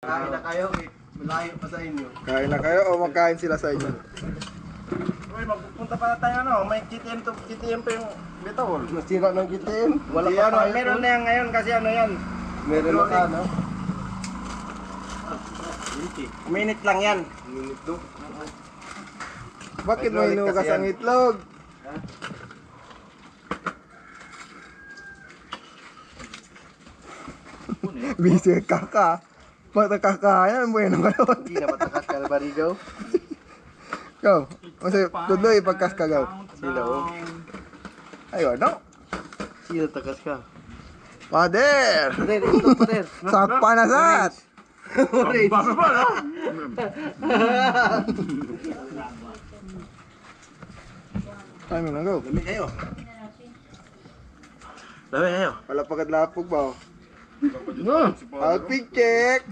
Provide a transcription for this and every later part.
Kain na kayo, malayo pa sa inyo. Kain na kayo o magkain sila sa inyo? Uy, magpupunta pa tayo may KTM pa yung bitol. Nasira ng KTM? Wala pa tayo. Meron na yan ngayon kasi yan. Meron na ka, no? Minute lang yan. Minute do. Bakit mo hinugas ang itlog? Busy kaka. Matakakayan mo yan ang kalon. Hindi na matakas ka na barigaw. Ikaw, kasi tuloy pagkas kagaw. Sino? Ayun, no? Sino takas ka? Pader! Pader, ito pader. Sat panasat! Orange. Ay mo na go. Dami kayo. Dami kayo. Wala pagkadlapog ba? Outfit check!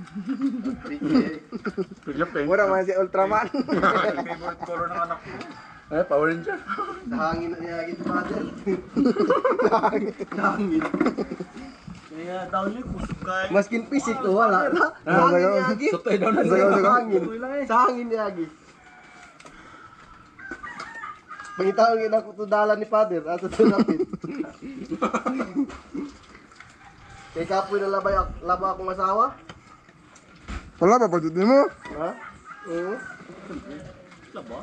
Mura man si Ultraman. Favorite color ng anak ko. Eh, Power Ranger. Nahangin na niya lagi si Pader. Nahangin. Kaya daw niyo kusukay. Maskin pisik ko, wala. Nahangin niya lagi. Sotay daw na Sa hangin. Sa hangin niya lagi. Pangitaon kita ko to dalan ni Pader. Ato to napit. Kaya kapoy na laba akong asawa. Wala pa pagtutin mo? Ha? Oo. Laba?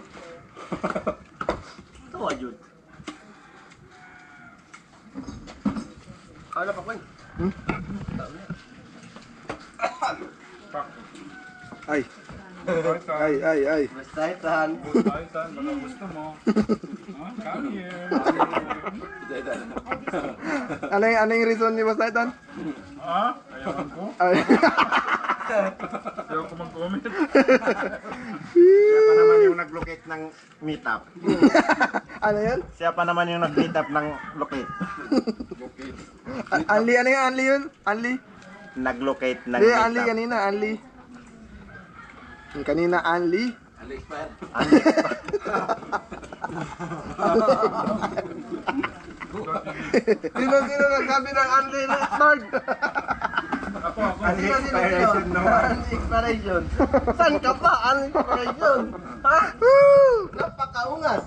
Tawa yun. Ano pa ko? Ay. Ay. Basta itahan. Ay, tan, baka gusto mo. Come here. Ano yung reason ni Boss Titan? Ha? Ayaw ko. Ay. Ayaw ko mag-comment. Siya pa naman yung nag-locate ng meetup. Ano yun? Siya pa naman yung nag-meetup ng locate. Anli, ano yung Anli yun? Anli? Nag-locate ng Hindi, meetup. Anli kanina, Anli. Yung kanina, Anli. Sino nagsabi ng Anli na start? Ako. Expiration, no? Expiration. Saan ka pa? Expiration. Ha? Napakaungas.